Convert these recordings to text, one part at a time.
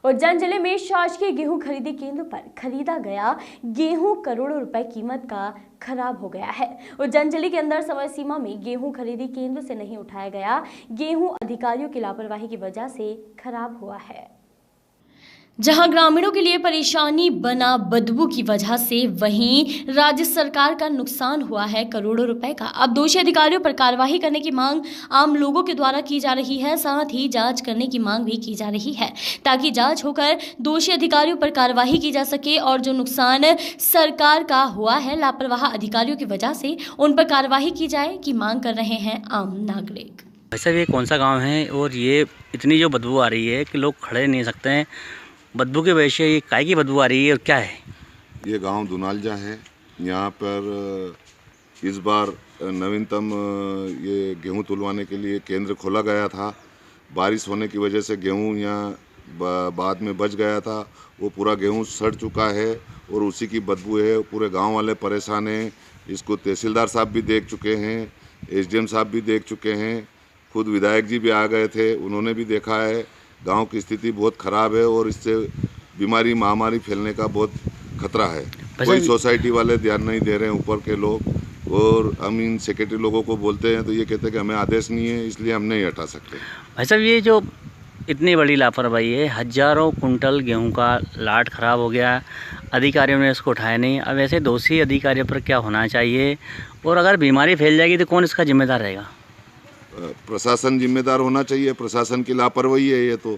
उज्जैन जिले में शासकीय गेहूं खरीदी केंद्र पर खरीदा गया गेहूं करोड़ों रुपए कीमत का खराब हो गया है। उज्जैन जिले के अंदर समय सीमा में गेहूं खरीदी केंद्र से नहीं उठाया गया गेहूं अधिकारियों की लापरवाही की वजह से खराब हुआ है। जहां ग्रामीणों के लिए परेशानी बना बदबू की वजह से, वहीं राज्य सरकार का नुकसान हुआ है करोड़ों रुपए का। अब दोषी अधिकारियों पर कार्रवाई करने की मांग आम लोगों के द्वारा की जा रही है, साथ ही जांच करने की मांग भी की जा रही है ताकि जांच होकर दोषी अधिकारियों पर कार्रवाई की जा सके और जो नुकसान सरकार का हुआ है लापरवाह अधिकारियों की वजह से, उन पर कार्रवाई की जाए की मांग कर रहे हैं आम नागरिक। वैसे ये कौन सा गाँव है और ये इतनी जो बदबू आ रही है कि लोग खड़े नहीं सकते हैं बदबू की वजह से, ये काय की बदबू आ रही है और क्या है? ये गांव दुनालजा है। यहाँ पर इस बार नवीनतम ये गेहूं तुलवाने के लिए केंद्र खोला गया था। बारिश होने की वजह से गेहूं यहाँ बाद में बच गया था, वो पूरा गेहूं सड़ चुका है और उसी की बदबू है। पूरे गांव वाले परेशान हैं। इसको तहसीलदार साहब भी देख चुके हैं, एसडीएम साहब भी देख चुके हैं, खुद विधायक जी भी आ गए थे, उन्होंने भी देखा है। गांव की स्थिति बहुत ख़राब है और इससे बीमारी महामारी फैलने का बहुत खतरा है। कोई सोसाइटी वाले ध्यान नहीं दे रहे हैं ऊपर के लोग, और हम इन सेक्रेटरी लोगों को बोलते हैं तो ये कहते हैं कि हमें आदेश नहीं है, इसलिए हम नहीं हटा सकते। भाई साहब, ये जो इतनी बड़ी लापरवाही है, हज़ारों कुंटल गेहूं का लाट ख़राब हो गया, अधिकारियों ने इसको उठाया नहीं। अब ऐसे दोषी अधिकारियों पर क्या होना चाहिए, और अगर बीमारी फैल जाएगी तो कौन इसका जिम्मेदार रहेगा? प्रशासन जिम्मेदार होना चाहिए। प्रशासन की लापरवाही है ये तो,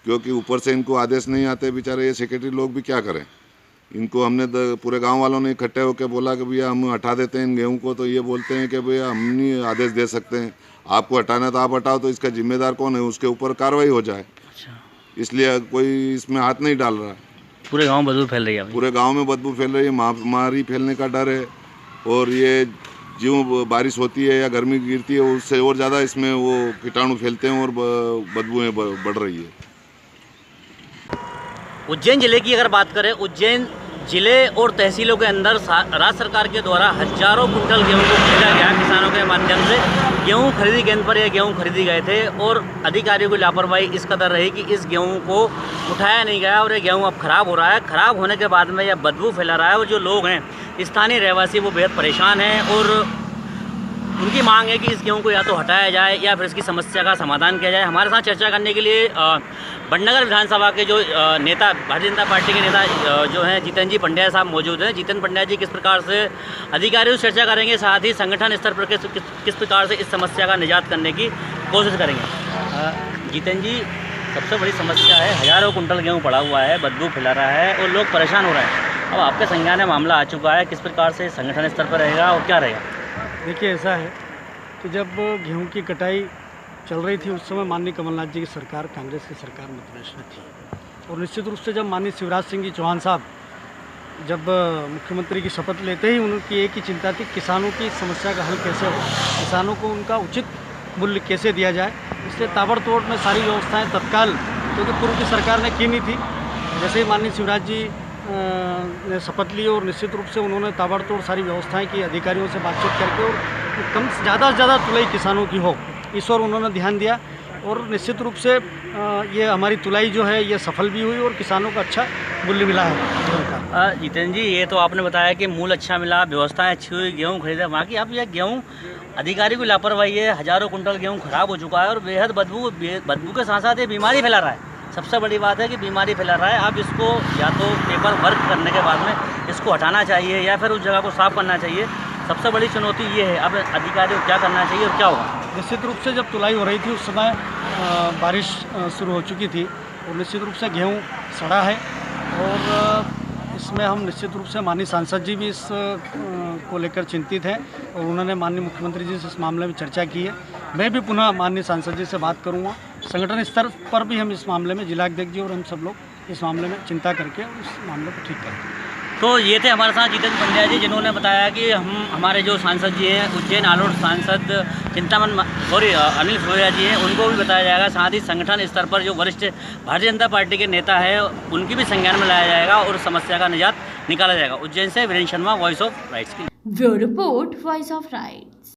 क्योंकि ऊपर से इनको आदेश नहीं आते। बेचारे ये सेक्रेटरी लोग भी क्या करें। इनको हमने पूरे गांव वालों ने इकट्ठे होकर बोला कि भैया हम हटा देते हैं इन गेहूं को, तो ये बोलते हैं कि भैया हम नहीं आदेश दे सकते हैं, आपको हटाना तो आप हटाओ, तो इसका जिम्मेदार कौन है, उसके ऊपर कार्रवाई हो जाए। इसलिए कोई इसमें हाथ नहीं डाल रहा। पूरे गाँव बदबू फैल रही है। पूरे गाँव में बदबू फैल रही है, महामारी फैलने का डर है। और ये ज्यों बारिश होती है या गर्मी गिरती है, उससे और ज़्यादा इसमें वो कीटाणु फैलते हैं और बदबूएं बढ़ रही है। उज्जैन जिले की अगर बात करें, उज्जैन जिले और तहसीलों के अंदर राज्य सरकार के द्वारा हज़ारों कुंटल गेहूं को खरीदा गया। किसानों के माध्यम से गेहूं खरीदी केंद्र पर ये गेहूं खरीदी गए थे और अधिकारियों की लापरवाही इस कदर रही कि इस गेहूं को उठाया नहीं गया और ये गेहूं अब ख़राब हो रहा है। ख़राब होने के बाद में यह बदबू फैला रहा है और जो लोग हैं स्थानीय रहवासी वो बेहद परेशान हैं और उनकी मांग है कि इस गेहूं को या तो हटाया जाए या फिर इसकी समस्या का समाधान किया जाए। हमारे साथ चर्चा करने के लिए बड़नगर विधानसभा के जो नेता, भारतीय जनता पार्टी के नेता जो हैं जितेंद्र जी पंड्या साहब मौजूद हैं। जितेंद्र पंड्या जी किस प्रकार से अधिकारियों से चर्चा करेंगे, साथ ही संगठन स्तर पर किस प्रकार से इस समस्या का निजात करने की कोशिश करेंगे। जितेंद्र जी, सबसे बड़ी समस्या है हज़ारों कुंटल गेहूँ पड़ा हुआ है, बदबू फैला रहा है और लोग परेशान हो रहे हैं। अब आपके संज्ञान में मामला आ चुका है, किस प्रकार से संगठन स्तर पर रहेगा और क्या रहेगा? देखिए, ऐसा है कि जब गेहूं की कटाई चल रही थी उस समय माननीय कमलनाथ जी की सरकार, कांग्रेस की सरकार मध्य प्रदेश में थी। और निश्चित रूप से जब माननीय शिवराज सिंह जी चौहान साहब जब मुख्यमंत्री की शपथ लेते ही उनकी एक ही चिंता थी, किसानों की समस्या का हल कैसे हो, किसानों को उनका उचित मूल्य कैसे दिया जाए। इसलिए ताबड़तोड़ में सारी व्यवस्थाएँ तत्काल, क्योंकि पूर्व की सरकार ने की नहीं थी, जैसे ही माननीय शिवराज जी ने शपथ ली और निश्चित रूप से उन्होंने ताबड़तोड़ सारी व्यवस्थाएं की, अधिकारियों से बातचीत करके, और कम ज़्यादा से ज़्यादा तुलाई किसानों की हो, इस ओर उन्होंने ध्यान दिया। और निश्चित रूप से ये हमारी तुलाई जो है ये सफल भी हुई और किसानों को अच्छा मूल्य मिला है। जितेंद्र जी, ये तो आपने बताया कि मूल्य अच्छा मिला, व्यवस्थाएँ अच्छी हुई, गेहूँ खरीदा। बाकी अब यह गेहूँ अधिकारी की लापरवाही है, हज़ारों कुंटल गेहूँ खराब हो चुका है और बेहद बदबू के साथ साथ ये बीमारी फैला रहा है। सबसे बड़ी बात है कि बीमारी फैला रहा है। अब इसको या तो पेपर वर्क करने के बाद में इसको हटाना चाहिए या फिर उस जगह को साफ़ करना चाहिए। सबसे बड़ी चुनौती ये है, अब अधिकारियों को क्या करना चाहिए और क्या होगा? निश्चित रूप से जब तुलाई हो रही थी उस समय बारिश शुरू हो चुकी थी और निश्चित रूप से गेहूँ सड़ा है और इसमें हम निश्चित रूप से माननीय सांसद जी भी इस को लेकर चिंतित हैं और उन्होंने माननीय मुख्यमंत्री जी से इस मामले में चर्चा की है। मैं भी पुनः माननीय सांसद जी से बात करूंगा। संगठन स्तर पर भी हम इस मामले में, जिलाध्यक्ष जी और हम सब लोग इस मामले में चिंता करके उस मामले को ठीक करेंगे। तो ये थे हमारे साथ जितेंद्र पंड्या जी, जिन्होंने बताया कि हमारे जो सांसद जी हैं, उज्जैन आलोट सांसद अनिल फ्लोरिया जी हैं, उनको भी बताया जाएगा। साथ ही संगठन स्तर पर जो वरिष्ठ भारतीय जनता पार्टी के नेता है उनकी भी संज्ञान में लाया जाएगा और समस्या का निजात निकाला जाएगा। उज्जैन से Virendra Sharma, voice of rights की bureau report, voice of right.